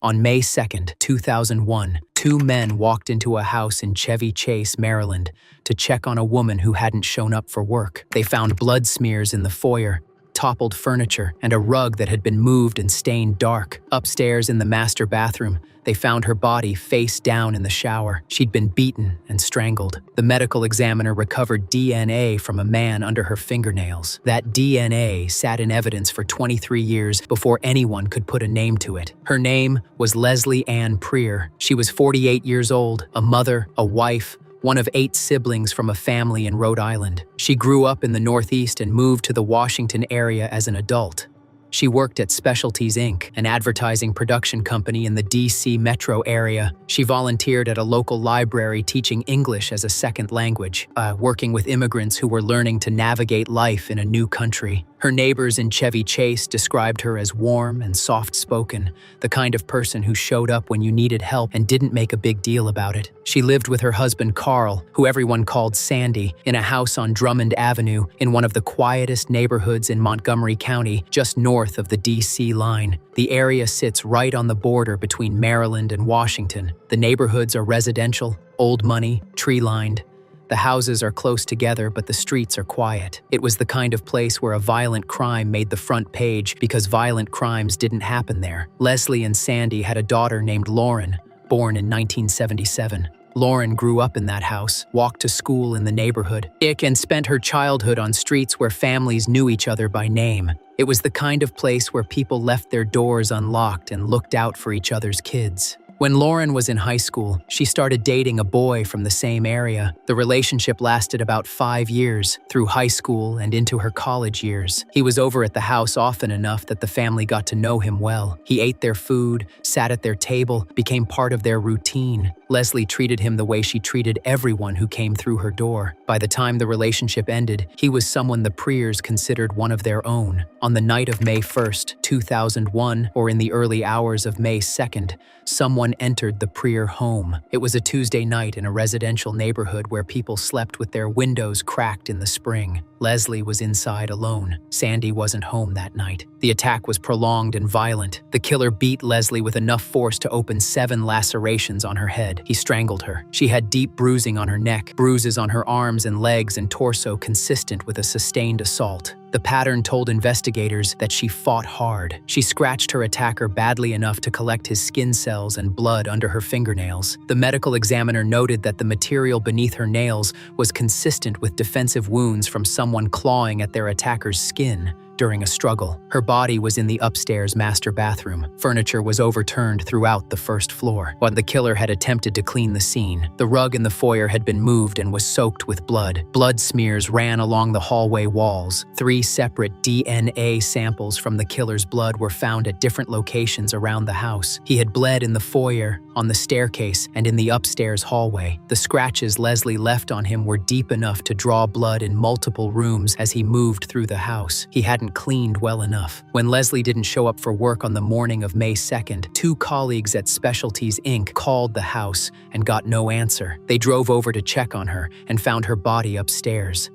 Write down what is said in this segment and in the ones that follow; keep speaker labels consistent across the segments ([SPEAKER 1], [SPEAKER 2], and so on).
[SPEAKER 1] On May 2, 2001, two men walked into a house in Chevy Chase, Maryland, to check on a woman who hadn't shown up for work. They found blood smears in the foyer, toppled furniture, and a rug that had been moved and stained dark. Upstairs in the master bathroom, they found her body face down in the shower. She'd been beaten and strangled. The medical examiner recovered DNA from a man under her fingernails. That DNA sat in evidence for 23 years before anyone could put a name to it. Her name was Leslie Ann Preer. She was 48 years old, a mother, a wife, one of 8 siblings from a family in Rhode Island. She grew up in the Northeast and moved to the Washington area as an adult. She worked at Specialties Inc., an advertising production company in the D.C. metro area. She volunteered at a local library teaching English as a second language, working with immigrants who were learning to navigate life in a new country. Her neighbors in Chevy Chase described her as warm and soft-spoken, the kind of person who showed up when you needed help and didn't make a big deal about it. She lived with her husband Carl, who everyone called Sandy, in a house on Drummond Avenue in one of the quietest neighborhoods in Montgomery County, just north of the D.C. line. The area sits right on the border between Maryland and Washington. The neighborhoods are residential, old money, tree-lined. The houses are close together, but the streets are quiet. It was the kind of place where a violent crime made the front page because violent crimes didn't happen there. Leslie and Sandy had a daughter named Lauren, born in 1977. Lauren grew up in that house, walked to school in the neighborhood, and spent her childhood on streets where families knew each other by name. It was the kind of place where people left their doors unlocked and looked out for each other's kids. When Lauren was in high school, she started dating a boy from the same area. The relationship lasted about 5 years, through high school and into her college years. He was over at the house often enough that the family got to know him well. He ate their food, sat at their table, became part of their routine. Leslie treated him the way she treated everyone who came through her door. By the time the relationship ended, he was someone the Preers considered one of their own. On the night of May 1st, 2001, or in the early hours of May 2nd, someone entered the Preer home. It was a Tuesday night in a residential neighborhood where people slept with their windows cracked in the spring. Leslie was inside alone. Sandy wasn't home that night. The attack was prolonged and violent. The killer beat Leslie with enough force to open 7 lacerations on her head. He strangled her. She had deep bruising on her neck, bruises on her arms and legs and torso consistent with a sustained assault. The pattern told investigators that she fought hard. She scratched her attacker badly enough to collect his skin cells and blood under her fingernails. The medical examiner noted that the material beneath her nails was consistent with defensive wounds from someone clawing at their attacker's skin during a struggle. Her body was in the upstairs master bathroom. Furniture was overturned throughout the first floor. While the killer had attempted to clean the scene, the rug in the foyer had been moved and was soaked with blood. Blood smears ran along the hallway walls. 3 separate DNA samples from the killer's blood were found at different locations around the house. He had bled in the foyer, on the staircase, and in the upstairs hallway. The scratches Leslie left on him were deep enough to draw blood in multiple rooms as he moved through the house. He hadn't cleaned well enough. When Leslie didn't show up for work on the morning of May 2nd, 2 colleagues at Specialties Inc. called the house and got no answer. They drove over to check on her and found her body upstairs.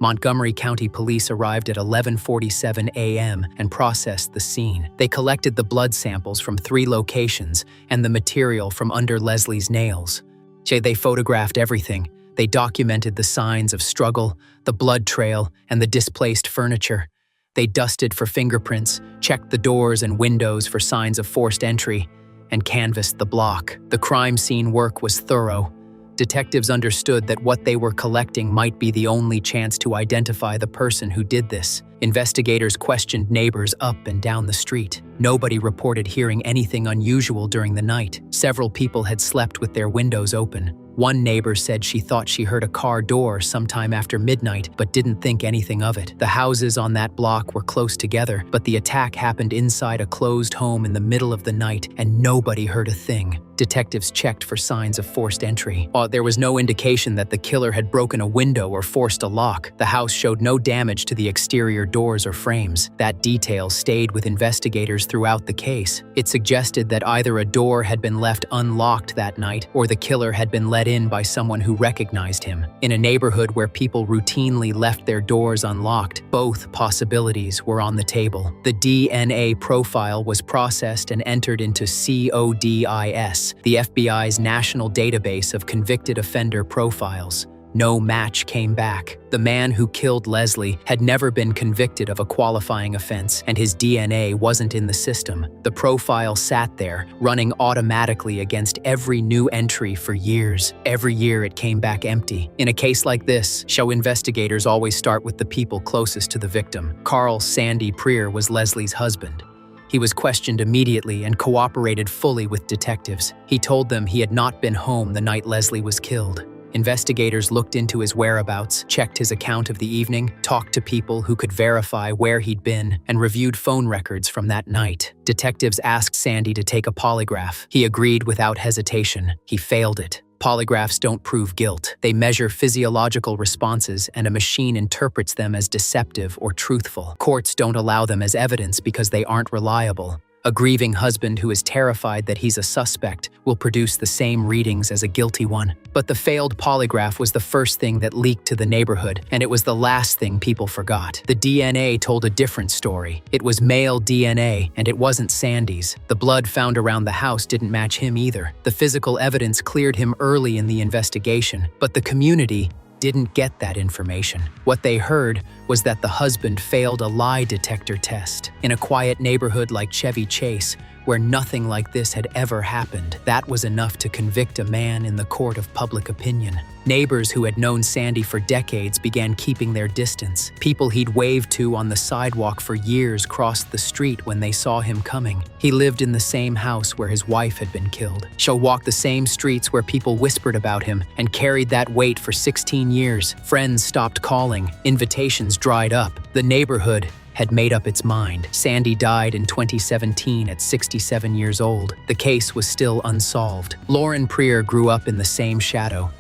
[SPEAKER 1] Montgomery County Police arrived at 11:47 a.m. and processed the scene. They collected the blood samples from 3 locations and the material from under Leslie's nails. They photographed everything. They documented the signs of struggle, the blood trail, and the displaced furniture. They dusted for fingerprints, checked the doors and windows for signs of forced entry, and canvassed the block. The crime scene work was thorough. Detectives understood that what they were collecting might be the only chance to identify the person who did this. Investigators questioned neighbors up and down the street. Nobody reported hearing anything unusual during the night. Several people had slept with their windows open. One neighbor said she thought she heard a car door sometime after midnight, but didn't think anything of it. The houses on that block were close together, but the attack happened inside a closed home in the middle of the night, and nobody heard a thing. Detectives checked for signs of forced entry. While there was no indication that the killer had broken a window or forced a lock, the house showed no damage to the exterior doors or frames. That detail stayed with investigators throughout the case. It suggested that either a door had been left unlocked that night or the killer had been let in by someone who recognized him. In a neighborhood where people routinely left their doors unlocked, both possibilities were on the table. The DNA profile was processed and entered into CODIS, the FBI's national database of convicted offender profiles. No match came back. The man who killed Leslie had never been convicted of a qualifying offense, and his DNA wasn't in the system. The profile sat there, running automatically against every new entry for years. Every year it came back empty. In a case like this, investigators always start with the people closest to the victim. Carl Sandy Preer was Leslie's husband. He was questioned immediately and cooperated fully with detectives. He told them he had not been home the night Leslie was killed. Investigators looked into his whereabouts, checked his account of the evening, talked to people who could verify where he'd been, and reviewed phone records from that night. Detectives asked Sandy to take a polygraph. He agreed without hesitation. He failed it. Polygraphs don't prove guilt. They measure physiological responses, and a machine interprets them as deceptive or truthful. Courts don't allow them as evidence because they aren't reliable. A grieving husband who is terrified that he's a suspect will produce the same readings as a guilty one. But the failed polygraph was the first thing that leaked to the neighborhood, and it was the last thing people forgot. The DNA told a different story. It was male DNA, and it wasn't Sandy's. The blood found around the house didn't match him either. The physical evidence cleared him early in the investigation, but the community didn't get that information. What they heard was that the husband failed a lie detector test. In a quiet neighborhood like Chevy Chase, where nothing like this had ever happened, that was enough to convict a man in the court of public opinion. Neighbors who had known Sandy for decades began keeping their distance. People he'd waved to on the sidewalk for years crossed the street when they saw him coming. He lived in the same house where his wife had been killed. She walked the same streets where people whispered about him and carried that weight for 16 years. Friends stopped calling. Invitations dried up. The neighborhood had made up its mind. Sandy died in 2017 at 67 years old. The case was still unsolved. Lauren Preer grew up in the same shadow.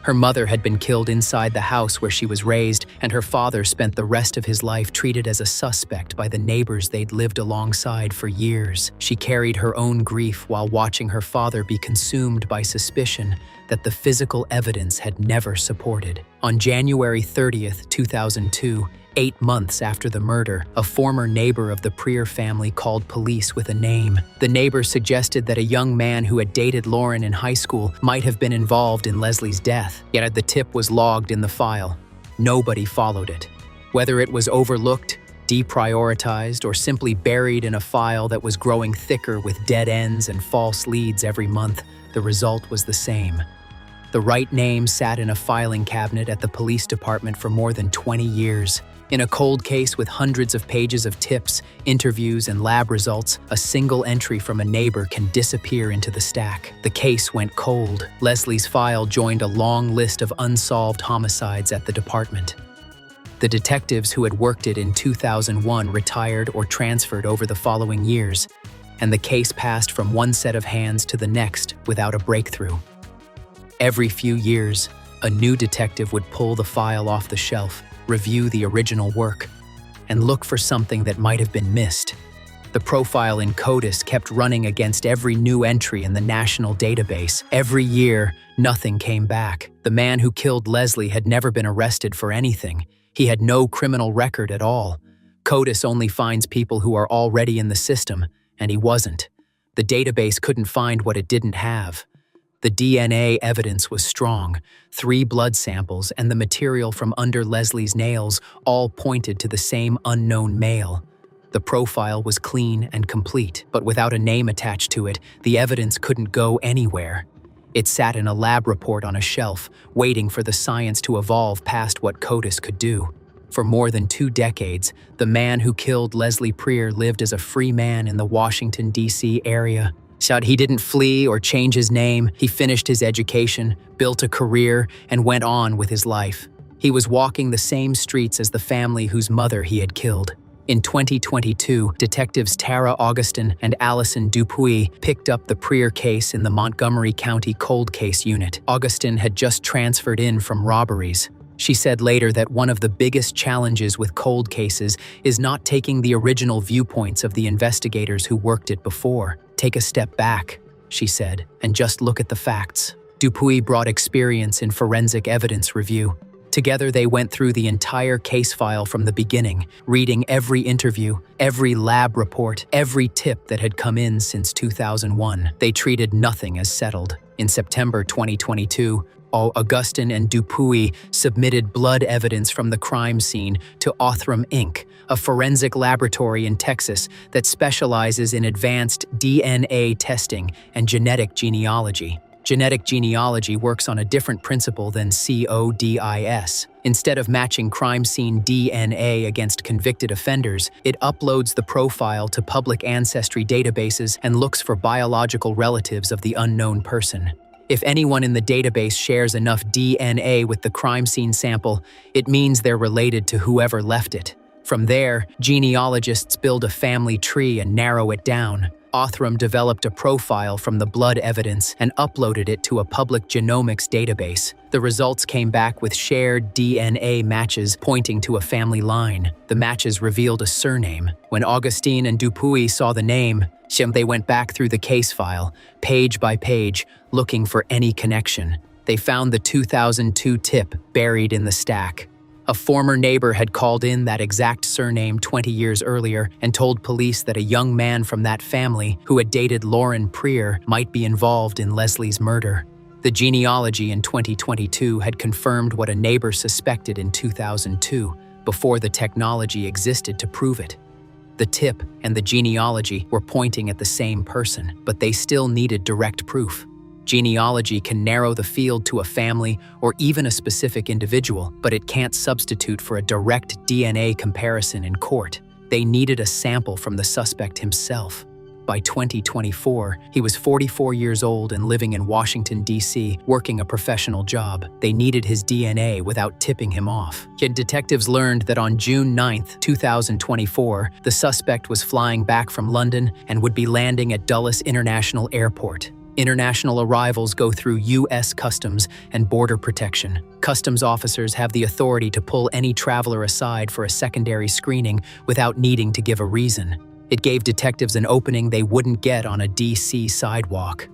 [SPEAKER 1] Her mother had been killed inside the house where she was raised, and her father spent the rest of his life treated as a suspect by the neighbors they'd lived alongside for years. She carried her own grief while watching her father be consumed by suspicion that the physical evidence had never supported. On January 30th, 2002, 8 months after the murder, a former neighbor of the Preer family called police with a name. The neighbor suggested that a young man who had dated Lauren in high school might have been involved in Leslie's death, yet the tip was logged in the file. Nobody followed it. Whether it was overlooked, deprioritized, or simply buried in a file that was growing thicker with dead ends and false leads every month, the result was the same. The right name sat in a filing cabinet at the police department for more than 20 years. In a cold case with hundreds of pages of tips, interviews, and lab results, a single entry from a neighbor can disappear into the stack. The case went cold. Leslie's file joined a long list of unsolved homicides at the department. The detectives who had worked it in 2001 retired or transferred over the following years, and the case passed from one set of hands to the next without a breakthrough. Every few years, a new detective would pull the file off the shelf, review the original work, and look for something that might have been missed. The profile in CODIS kept running against every new entry in the national database. Every year, nothing came back. The man who killed Leslie had never been arrested for anything. He had no criminal record at all. CODIS only finds people who are already in the system, and he wasn't. The database couldn't find what it didn't have. The DNA evidence was strong. 3 blood samples and the material from under Leslie's nails all pointed to the same unknown male. The profile was clean and complete, but without a name attached to it, the evidence couldn't go anywhere. It sat in a lab report on a shelf, waiting for the science to evolve past what CODIS could do. For more than 2 decades, the man who killed Leslie Preer lived as a free man in the Washington, D.C. area. He didn't flee or change his name. He finished his education, built a career, and went on with his life. He was walking the same streets as the family whose mother he had killed. In 2022, detectives Tara Augustin and Allison Dupuis picked up the Prier case in the Montgomery County Cold Case Unit. Augustin had just transferred in from robberies. She said later that one of the biggest challenges with cold cases is not taking the original viewpoints of the investigators who worked it before. Take a step back, she said, and just look at the facts. Dupuis brought experience in forensic evidence review. Together, they went through the entire case file from the beginning, reading every interview, every lab report, every tip that had come in since 2001. They treated nothing as settled. In September 2022, Augustin and Dupuis submitted blood evidence from the crime scene to Othram Inc., a forensic laboratory in Texas that specializes in advanced DNA testing and genetic genealogy. Genetic genealogy works on a different principle than CODIS. Instead of matching crime scene DNA against convicted offenders, it uploads the profile to public ancestry databases and looks for biological relatives of the unknown person. If anyone in the database shares enough DNA with the crime scene sample, it means they're related to whoever left it. From there, genealogists build a family tree and narrow it down. Othram developed a profile from the blood evidence and uploaded it to a public genomics database. The results came back with shared DNA matches pointing to a family line. The matches revealed a surname. When Augustin and Dupuis saw the name, they went back through the case file, page by page, looking for any connection. They found the 2002 tip buried in the stack. A former neighbor had called in that exact surname 20 years earlier and told police that a young man from that family who had dated Lauren Prier might be involved in Leslie's murder. The genealogy in 2022 had confirmed what a neighbor suspected in 2002, before the technology existed to prove it. The tip and the genealogy were pointing at the same person, but they still needed direct proof. Genealogy can narrow the field to a family or even a specific individual, but it can't substitute for a direct DNA comparison in court. They needed a sample from the suspect himself. By 2024, he was 44 years old and living in Washington, D.C., working a professional job. They needed his DNA without tipping him off. Yet detectives learned that on June 9, 2024, the suspect was flying back from London and would be landing at Dulles International Airport. International arrivals go through U.S. Customs and Border Protection. Customs officers have the authority to pull any traveler aside for a secondary screening without needing to give a reason. It gave detectives an opening they wouldn't get on a D.C. sidewalk.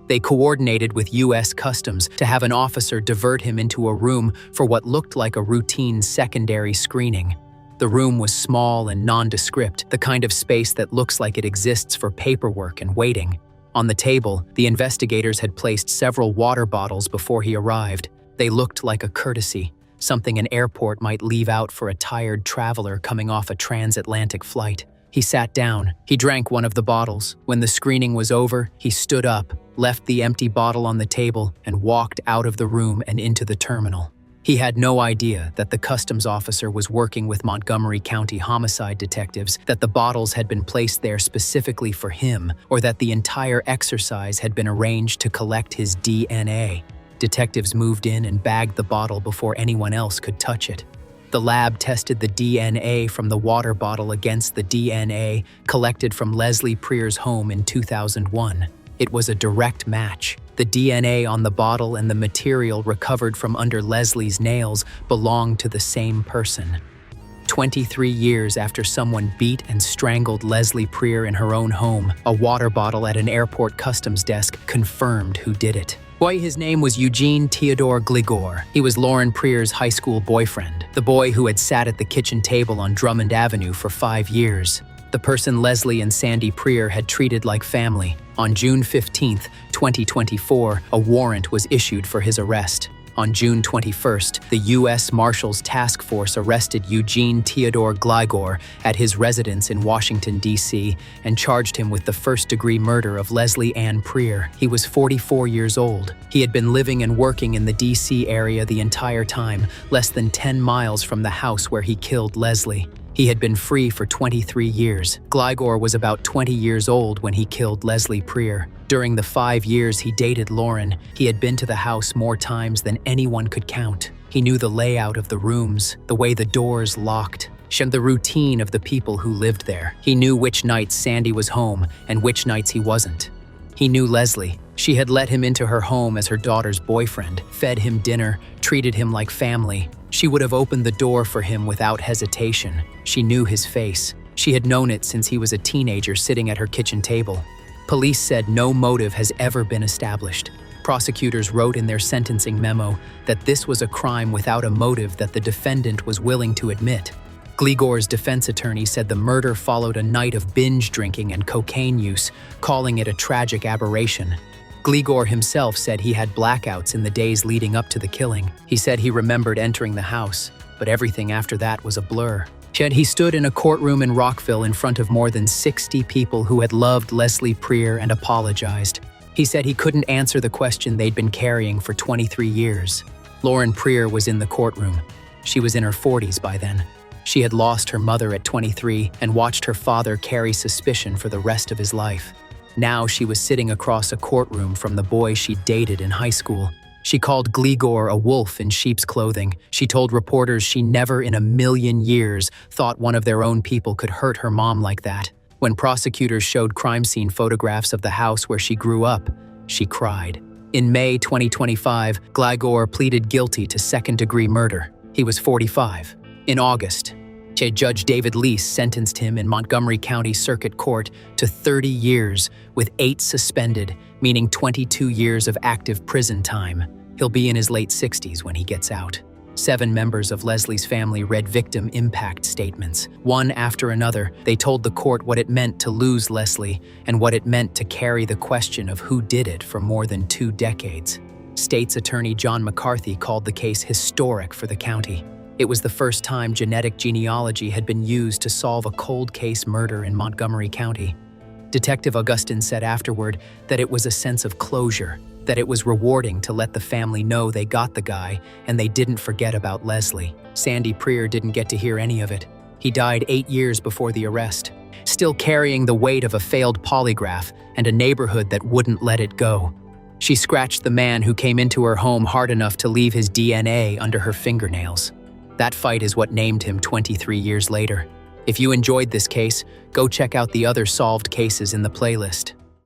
[SPEAKER 1] They coordinated with U.S. Customs to have an officer divert him into a room for what looked like a routine secondary screening. The room was small and nondescript, the kind of space that looks like it exists for paperwork and waiting. On the table, the investigators had placed several water bottles before he arrived. They looked like a courtesy, something an airport might leave out for a tired traveler coming off a transatlantic flight. He sat down. He drank one of the bottles. When the screening was over, he stood up, left the empty bottle on the table, and walked out of the room and into the terminal. He had no idea that the customs officer was working with Montgomery County homicide detectives, that the bottles had been placed there specifically for him, or that the entire exercise had been arranged to collect his DNA. Detectives moved in and bagged the bottle before anyone else could touch it. The lab tested the DNA from the water bottle against the DNA collected from Leslie Prier's home in 2001. It was a direct match. The DNA on the bottle and the material recovered from under Leslie's nails belonged to the same person. 23 years after someone beat and strangled Leslie Prier in her own home, a water bottle at an airport customs desk confirmed who did it. His name was Eugene Theodore Gligor. He was Lauren Prier's high school boyfriend, the boy who had sat at the kitchen table on Drummond Avenue for 5 years. The person Leslie and Sandy Prier had treated like family. On June 15, 2024, a warrant was issued for his arrest. On June 21st, the U.S. Marshals Task Force arrested Eugene Theodore Gligor at his residence in Washington, D.C., and charged him with the first-degree murder of Leslie Ann Prier. He was 44 years old. He had been living and working in the D.C. area the entire time, less than 10 miles from the house where he killed Leslie. He had been free for 23 years. Gligor was about 20 years old when he killed Leslie Prier. During the 5 years he dated Lauren, he had been to the house more times than anyone could count. He knew the layout of the rooms, the way the doors locked, and the routine of the people who lived there. He knew which nights Sandy was home and which nights he wasn't. He knew Leslie. She had let him into her home as her daughter's boyfriend, fed him dinner, treated him like family. She would have opened the door for him without hesitation. She knew his face. She had known it since he was a teenager sitting at her kitchen table. Police said no motive has ever been established. Prosecutors wrote in their sentencing memo that this was a crime without a motive that the defendant was willing to admit. Gligor's defense attorney said the murder followed a night of binge drinking and cocaine use, calling it a tragic aberration. Gligor himself said he had blackouts in the days leading up to the killing. He said he remembered entering the house, but everything after that was a blur. Yet he stood in a courtroom in Rockville in front of more than 60 people who had loved Leslie Prier and apologized. He said he couldn't answer the question they'd been carrying for 23 years. Lauren Prier was in the courtroom. She was in her 40s by then. She had lost her mother at 23 and watched her father carry suspicion for the rest of his life. Now she was sitting across a courtroom from the boy she dated in high school. She called Gligor a wolf in sheep's clothing. She told reporters she never in a million years thought one of their own people could hurt her mom like that. When prosecutors showed crime scene photographs of the house where she grew up, she cried. In May 2025, Gligor pleaded guilty to second-degree murder. He was 45. In August, Judge David Lease sentenced him in Montgomery County Circuit Court to 30 years with 8 suspended, meaning 22 years of active prison time. He'll be in his late 60s when he gets out. 7 members of Leslie's family read victim impact statements. One after another, they told the court what it meant to lose Leslie and what it meant to carry the question of who did it for more than 2 decades. State's Attorney John McCarthy called the case historic for the county. It was the first time genetic genealogy had been used to solve a cold case murder in Montgomery County. Detective Augustin said afterward that it was a sense of closure, that it was rewarding to let the family know they got the guy and they didn't forget about Leslie. Sandy Prier didn't get to hear any of it. He died 8 years before the arrest, still carrying the weight of a failed polygraph and a neighborhood that wouldn't let it go. She scratched the man who came into her home hard enough to leave his DNA under her fingernails. That fight is what named him 23 years later. If you enjoyed this case, go check out the other solved cases in the playlist.